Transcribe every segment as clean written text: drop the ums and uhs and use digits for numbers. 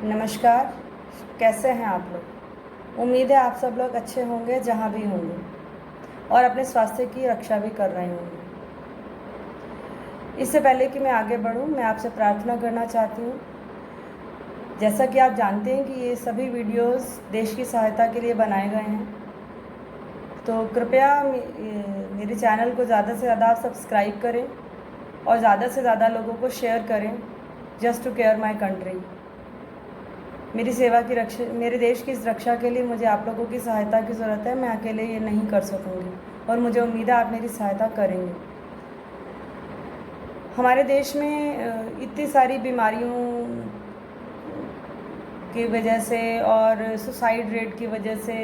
नमस्कार। कैसे हैं आप लोग? उम्मीद है आप सब लोग अच्छे होंगे जहाँ भी होंगे और अपने स्वास्थ्य की रक्षा भी कर रहे होंगे। इससे पहले कि मैं आगे बढ़ूँ, मैं आपसे प्रार्थना करना चाहती हूँ। जैसा कि आप जानते हैं कि ये सभी वीडियोस देश की सहायता के लिए बनाए गए हैं, तो कृपया मेरे चैनल को ज़्यादा से ज़्यादा आप सब्सक्राइब करें और ज़्यादा से ज़्यादा लोगों को शेयर करें। Just to care my country. मेरी सेवा की रक्षा, मेरे देश की इस रक्षा के लिए मुझे आप लोगों की सहायता की ज़रूरत है। मैं अकेले ये नहीं कर सकूँगी और मुझे उम्मीद है आप मेरी सहायता करेंगे। हमारे देश में इतनी सारी बीमारियों की वजह से और सुसाइड रेट की वजह से,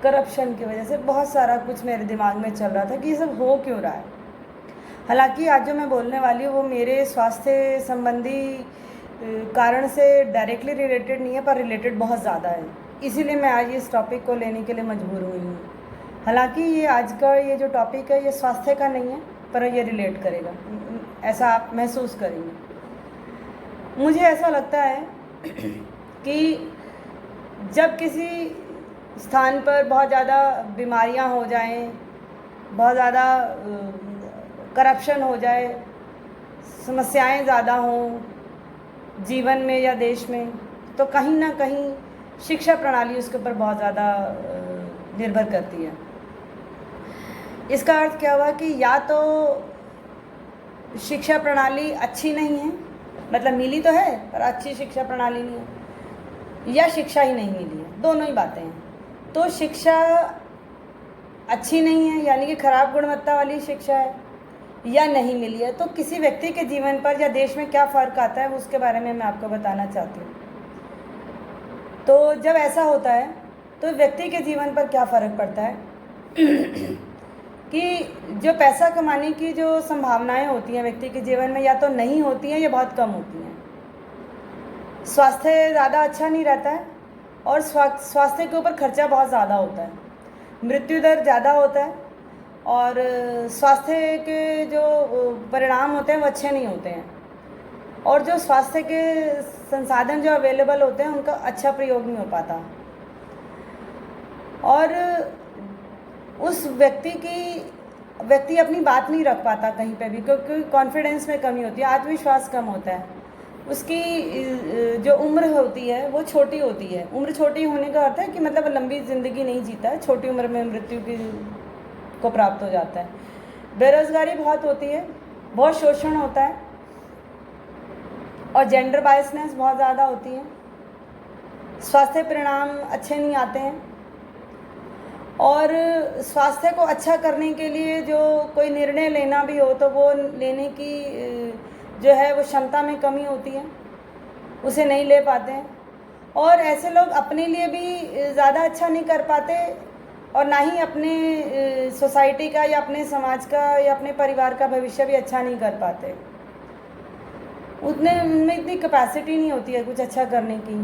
करप्शन की वजह से बहुत सारा कुछ मेरे दिमाग में चल रहा था कि ये सब हो क्यों रहा है। हालांकि आज जो मैं बोलने वाली हूँ वो मेरे स्वास्थ्य संबंधी कारण से डायरेक्टली रिलेटेड नहीं है, पर रिलेटेड बहुत ज़्यादा है। इसीलिए मैं आज इस टॉपिक को लेने के लिए मजबूर हुई हूँ। हालांकि ये आज का ये जो टॉपिक है ये स्वास्थ्य का नहीं है, पर ये रिलेट करेगा, ऐसा आप महसूस करेंगे। मुझे ऐसा लगता है कि जब किसी स्थान पर बहुत ज़्यादा बीमारियां हो जाएं, बहुत ज़्यादा करप्शन हो जाए, समस्याएं ज़्यादा हों जीवन में या देश में, तो कहीं ना कहीं शिक्षा प्रणाली उसके ऊपर बहुत ज़्यादा निर्भर करती है। इसका अर्थ क्या हुआ कि या तो शिक्षा प्रणाली अच्छी नहीं है, मतलब मिली तो है पर अच्छी शिक्षा प्रणाली नहीं है, या शिक्षा ही नहीं मिली है, दोनों ही बातें हैं। तो शिक्षा अच्छी नहीं है यानी कि खराब गुणवत्ता वाली शिक्षा है, या नहीं मिली है, तो किसी व्यक्ति के जीवन पर या देश में क्या फ़र्क आता है उसके बारे में मैं आपको बताना चाहती हूँ। तो जब ऐसा होता है तो व्यक्ति के जीवन पर क्या फ़र्क पड़ता है कि जो पैसा कमाने की जो संभावनाएं होती हैं व्यक्ति के जीवन में, या तो नहीं होती हैं या बहुत कम होती हैं। स्वास्थ्य ज़्यादा अच्छा नहीं रहता है और स्वास्थ्य के ऊपर खर्चा बहुत ज़्यादा होता है, मृत्यु दर ज़्यादा होता है और स्वास्थ्य के जो परिणाम होते हैं वो अच्छे नहीं होते हैं, और जो स्वास्थ्य के संसाधन जो अवेलेबल होते हैं उनका अच्छा प्रयोग नहीं हो पाता, और उस व्यक्ति अपनी बात नहीं रख पाता कहीं पे भी, क्योंकि कॉन्फिडेंस में कमी होती है, आत्मविश्वास कम होता है। उसकी जो उम्र होती है वो छोटी होती है। उम्र छोटी होने का अर्थ है कि मतलब लंबी ज़िंदगी नहीं जीता है, छोटी उम्र में मृत्यु को प्राप्त हो जाता है। बेरोजगारी बहुत होती है, बहुत शोषण होता है और जेंडर बायसनेस बहुत ज़्यादा होती है। स्वास्थ्य परिणाम अच्छे नहीं आते हैं, और स्वास्थ्य को अच्छा करने के लिए जो कोई निर्णय लेना भी हो तो वो लेने की जो है वो क्षमता में कमी होती है, उसे नहीं ले पाते हैं। और ऐसे लोग अपने लिए भी ज़्यादा अच्छा नहीं कर पाते और ना ही अपने सोसाइटी का या अपने समाज का या अपने परिवार का भविष्य भी अच्छा नहीं कर पाते। उनमें इतनी कैपेसिटी नहीं होती है कुछ अच्छा करने की,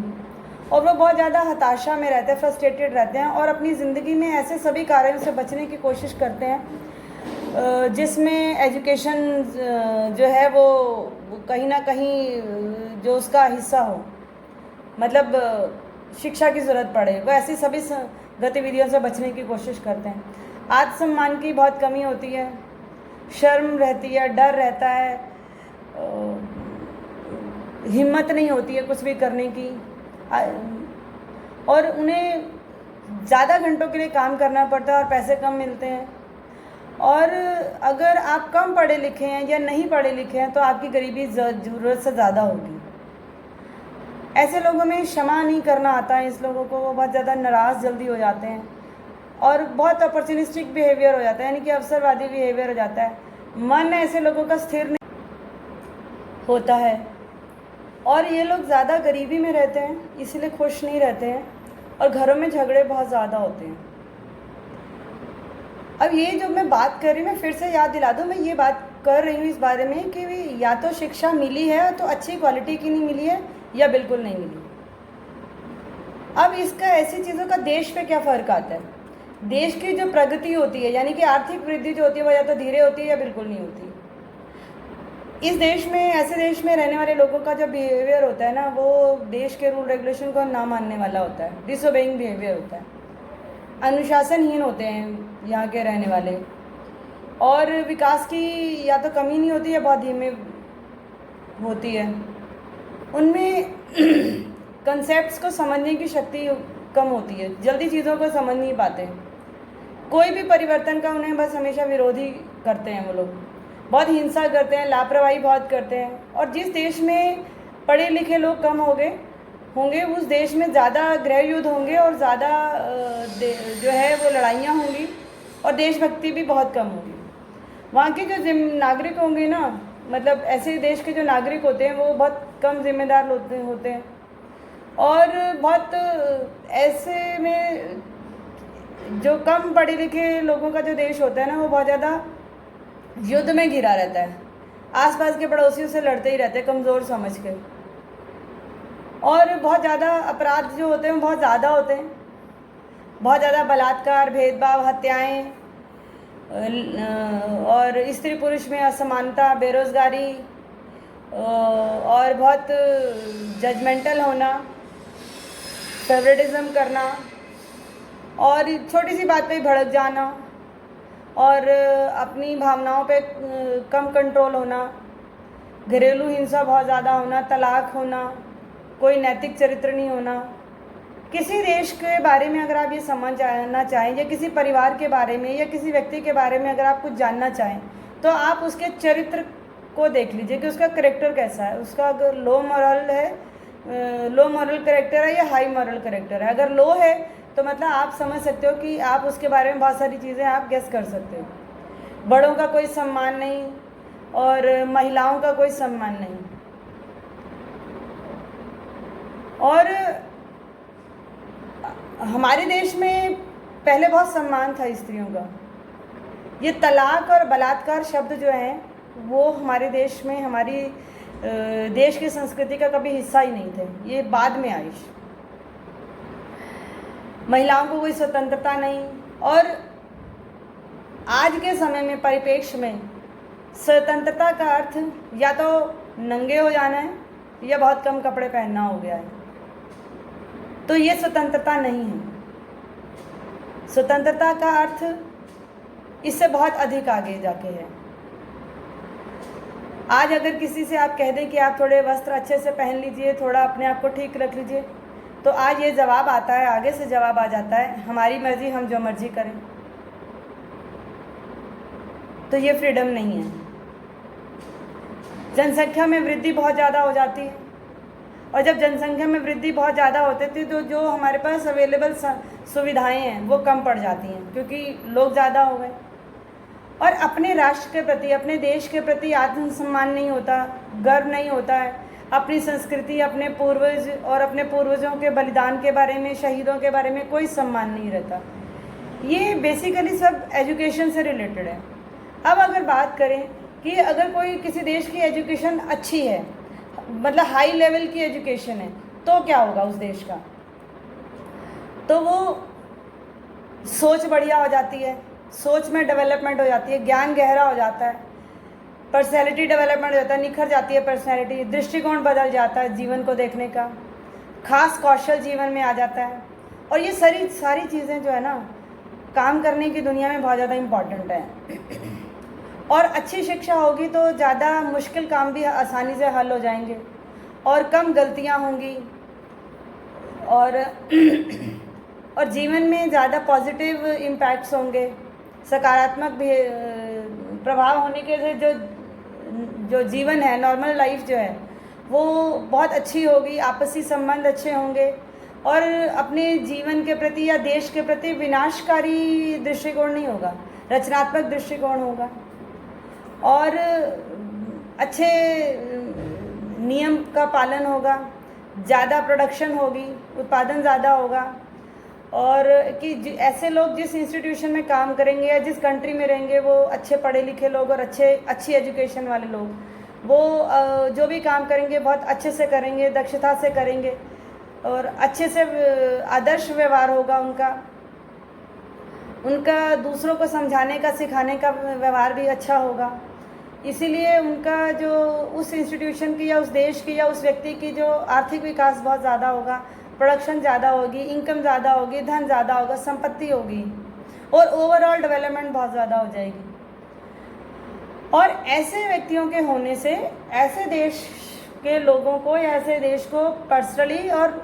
और वो बहुत ज़्यादा हताशा में रहते हैं, फ्रस्ट्रेटेड रहते हैं और अपनी ज़िंदगी में ऐसे सभी कार्यों से बचने की कोशिश करते हैं जिसमें एजुकेशन जो है वो कहीं ना कहीं जो उसका हिस्सा हो, मतलब शिक्षा की ज़रूरत पड़े, वो ऐसी सभी गतिविधियों से बचने की कोशिश करते हैं। आत्मसम्मान की बहुत कमी होती है, शर्म रहती है, डर रहता है, हिम्मत नहीं होती है कुछ भी करने की, और उन्हें ज़्यादा घंटों के लिए काम करना पड़ता है और पैसे कम मिलते हैं। और अगर आप कम पढ़े लिखे हैं या नहीं पढ़े लिखे हैं तो आपकी गरीबी ज़रूरत से ज़्यादा होगी। ऐसे लोगों में क्षमा नहीं करना आता है, इस लोगों को वो बहुत ज़्यादा नाराज़ जल्दी हो जाते हैं और बहुत अपॉर्चुनिस्टिक बिहेवियर हो जाता है, यानी कि अवसरवादी बिहेवियर हो जाता है। मन ऐसे लोगों का स्थिर नहीं होता है और ये लोग ज़्यादा गरीबी में रहते हैं, इसलिए खुश नहीं रहते हैं और घरों में झगड़े बहुत ज़्यादा होते हैं। अब ये जो मैं बात कर रही हूँ, मैं फिर से याद दिला दूँ, मैं ये बात कर रही हूँ इस बारे में कि या तो शिक्षा मिली है तो अच्छी क्वालिटी की नहीं मिली है या बिल्कुल नहीं मिली। अब इसका ऐसी चीज़ों का देश पे क्या फ़र्क आता है। देश की जो प्रगति होती है यानी कि आर्थिक वृद्धि जो होती है वो या तो धीरे होती है या बिल्कुल नहीं होती। इस देश में, ऐसे देश में रहने वाले लोगों का जो बिहेवियर होता है ना, वो देश के रूल रेगुलेशन को ना मानने वाला होता है, डिसोबेइंग बिहेवियर होता है, अनुशासनहीन होते हैं यहाँ के रहने वाले, और विकास की या तो कमी नहीं होती या बहुत धीमे होती है। उनमें कंसेप्ट्स को समझने की शक्ति कम होती है, जल्दी चीज़ों को समझ नहीं पाते, कोई भी परिवर्तन का उन्हें बस हमेशा विरोधी करते हैं वो लोग, बहुत हिंसा करते हैं, लापरवाही बहुत करते हैं। और जिस देश में पढ़े लिखे लोग कम होंगे उस देश में ज़्यादा गृह युद्ध होंगे और ज़्यादा जो है वो लड़ाइयाँ होंगी और देशभक्ति भी बहुत कम होगी। वहाँ के जो नागरिक होंगे ना, मतलब ऐसे देश के जो नागरिक होते हैं वो बहुत कम जिम्मेदार होते हैं, और बहुत ऐसे में जो कम पढ़े लिखे लोगों का जो देश होता है ना, वो बहुत ज़्यादा युद्ध में घिरा रहता है, आसपास के पड़ोसियों से लड़ते ही रहते हैं कमज़ोर समझ के, और बहुत ज़्यादा अपराध जो होते हैं बहुत ज़्यादा होते हैं, बहुत ज़्यादा बलात्कार, भेदभाव, हत्याएं, और स्त्री पुरुष में असमानता, बेरोज़गारी, और बहुत जजमेंटल होना, फेवरेटिज्म करना, और छोटी सी बात पे भड़क जाना, और अपनी भावनाओं पे कम कंट्रोल होना, घरेलू हिंसा बहुत ज़्यादा होना, तलाक होना, कोई नैतिक चरित्र नहीं होना। किसी देश के बारे में अगर आप ये समझना चाहें, या किसी परिवार के बारे में या किसी व्यक्ति के बारे में अगर आप कुछ जानना चाहें, तो आप उसके चरित्र को देख लीजिए कि उसका करेक्टर कैसा है, उसका अगर लो मॉरल करेक्टर है या हाई मॉरल करेक्टर है। अगर लो है तो मतलब आप समझ सकते हो कि आप उसके बारे में बहुत सारी चीज़ें आप गेस कर सकते हो। बड़ों का कोई सम्मान नहीं और महिलाओं का कोई सम्मान नहीं, और हमारे देश में पहले बहुत सम्मान था स्त्रियों का। ये तलाक और बलात्कार शब्द जो हैं वो हमारे देश में, हमारी देश की संस्कृति का कभी हिस्सा ही नहीं थे, ये बाद में आई। महिलाओं को कोई स्वतंत्रता नहीं, और आज के समय में परिप्रेक्ष्य में स्वतंत्रता का अर्थ या तो नंगे हो जाना है या बहुत कम कपड़े पहनना हो गया है। तो ये स्वतंत्रता नहीं है। स्वतंत्रता का अर्थ इससे बहुत अधिक आगे जाके है। आज अगर किसी से आप कह दें कि आप थोड़े वस्त्र अच्छे से पहन लीजिए, थोड़ा अपने आप को ठीक रख लीजिए, तो आज ये जवाब आता है, आगे से जवाब आ जाता है, हमारी मर्जी, हम जो मर्जी करें। तो ये फ्रीडम नहीं है। जनसंख्या में वृद्धि बहुत ज़्यादा हो जाती है, और जब जनसंख्या में वृद्धि बहुत ज़्यादा होती थी तो जो हमारे पास अवेलेबल सुविधाएं हैं वो कम पड़ जाती हैं, क्योंकि लोग ज़्यादा हो गए। और अपने राष्ट्र के प्रति, अपने देश के प्रति आत्मसम्मान नहीं होता, गर्व नहीं होता है, अपनी संस्कृति, अपने पूर्वज और अपने पूर्वजों के बलिदान के बारे में, शहीदों के बारे में कोई सम्मान नहीं रहता। ये बेसिकली सब एजुकेशन से रिलेटेड है। अब अगर बात करें कि अगर कोई किसी देश की एजुकेशन अच्छी है, मतलब हाई लेवल की एजुकेशन है, तो क्या होगा उस देश का? तो वो सोच बढ़िया हो जाती है, सोच में डेवलपमेंट हो जाती है, ज्ञान गहरा हो जाता है, पर्सनैलिटी डेवलपमेंट हो जाता है, निखर जाती है पर्सनैलिटी, दृष्टिकोण बदल जाता है जीवन को देखने का, खास कौशल जीवन में आ जाता है। और ये सारी चीज़ें जो है ना, काम करने की दुनिया में बहुत ज़्यादा इम्पॉर्टेंट है। और अच्छी शिक्षा होगी तो ज़्यादा मुश्किल काम भी आसानी से हल हो जाएंगे और कम गलतियाँ होंगी, और जीवन में ज़्यादा पॉजिटिव इम्पैक्ट्स होंगे, सकारात्मक भी प्रभाव होने के से जो जीवन है, नॉर्मल लाइफ जो है वो बहुत अच्छी होगी, आपसी संबंध अच्छे होंगे, और अपने जीवन के प्रति या देश के प्रति विनाशकारी दृष्टिकोण नहीं होगा, रचनात्मक दृष्टिकोण होगा, और अच्छे नियम का पालन होगा, ज़्यादा प्रोडक्शन होगी, उत्पादन ज़्यादा होगा, और कि ऐसे लोग जिस इंस्टीट्यूशन में काम करेंगे या जिस कंट्री में रहेंगे वो अच्छे पढ़े लिखे लोग और अच्छी एजुकेशन वाले लोग, वो जो भी काम करेंगे बहुत अच्छे से करेंगे, दक्षता से करेंगे, और अच्छे से आदर्श व्यवहार होगा उनका दूसरों को समझाने का, सिखाने का व्यवहार भी अच्छा होगा। इसीलिए उनका जो उस इंस्टीट्यूशन की या उस देश की या उस व्यक्ति की जो आर्थिक विकास बहुत ज़्यादा होगा, प्रोडक्शन ज़्यादा होगी, इनकम ज़्यादा होगी, धन ज़्यादा होगा, संपत्ति होगी और ओवरऑल डेवलपमेंट बहुत ज़्यादा हो जाएगी। और ऐसे व्यक्तियों के होने से ऐसे देश के लोगों को या ऐसे देश को पर्सनली और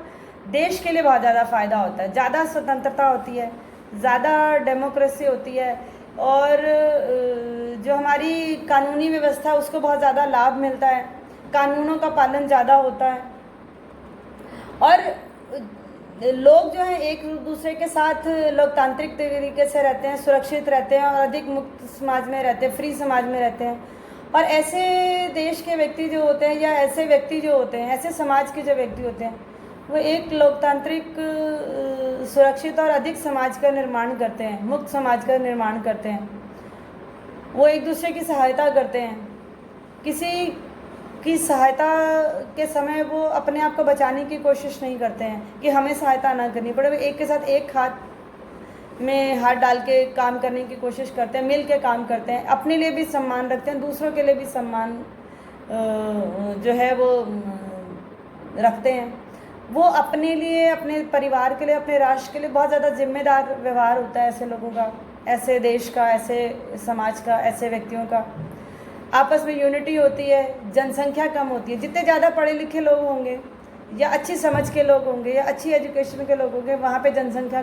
देश के लिए बहुत ज़्यादा फ़ायदा होता है। ज़्यादा स्वतंत्रता होती है, ज़्यादा डेमोक्रेसी होती है और जो हमारी कानूनी व्यवस्था उसको बहुत ज़्यादा लाभ मिलता है, कानूनों का पालन ज़्यादा होता है और लोग जो हैं एक दूसरे के साथ लोकतांत्रिक तरीके से रहते हैं, सुरक्षित रहते हैं और अधिक मुक्त समाज में रहते हैं, फ्री समाज में रहते हैं। और ऐसे देश के व्यक्ति जो होते हैं या ऐसे व्यक्ति जो होते हैं, ऐसे समाज के जो व्यक्ति होते हैं, वो एक लोकतांत्रिक सुरक्षित और अधिक समाज का निर्माण करते हैं, मुक्त समाज का निर्माण करते हैं। वो एक दूसरे की सहायता करते हैं, किसी की सहायता के समय वो अपने आप को बचाने की कोशिश नहीं करते हैं कि हमें सहायता ना करनी पड़े। वो एक के साथ एक हाथ में हाथ डाल के काम करने की कोशिश करते हैं, मिल के काम करते हैं, अपने लिए भी सम्मान रखते हैं, दूसरों के लिए भी सम्मान जो है वो रखते हैं। वो अपने लिए, अपने परिवार के लिए, अपने राष्ट्र के लिए बहुत ज़्यादा जिम्मेदार व्यवहार होता है ऐसे लोगों का, ऐसे देश का, ऐसे समाज का, ऐसे व्यक्तियों का। आपस में यूनिटी होती है, जनसंख्या कम होती है। जितने ज़्यादा पढ़े लिखे लोग होंगे या अच्छी समझ के लोग होंगे या अच्छी एजुकेशन के लोग होंगे, वहाँ पे जनसंख्या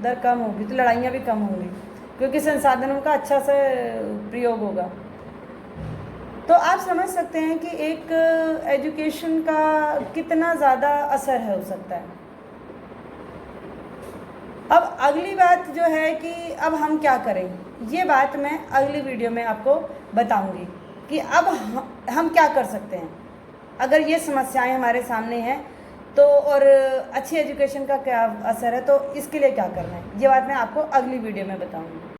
दर कम होगी तो लड़ाइयाँ भी कम होंगी क्योंकि संसाधनों का अच्छा से प्रयोग होगा। तो आप समझ सकते हैं कि एक एजुकेशन का कितना ज़्यादा असर हो सकता है। अब अगली बात जो है कि अब हम क्या करें, ये बात मैं अगली वीडियो में आपको बताऊंगी कि अब हम क्या कर सकते हैं अगर ये समस्याएं हमारे सामने हैं तो, और अच्छी एजुकेशन का क्या असर है, तो इसके लिए क्या करना है, ये बात मैं आपको अगली वीडियो में बताऊंगी।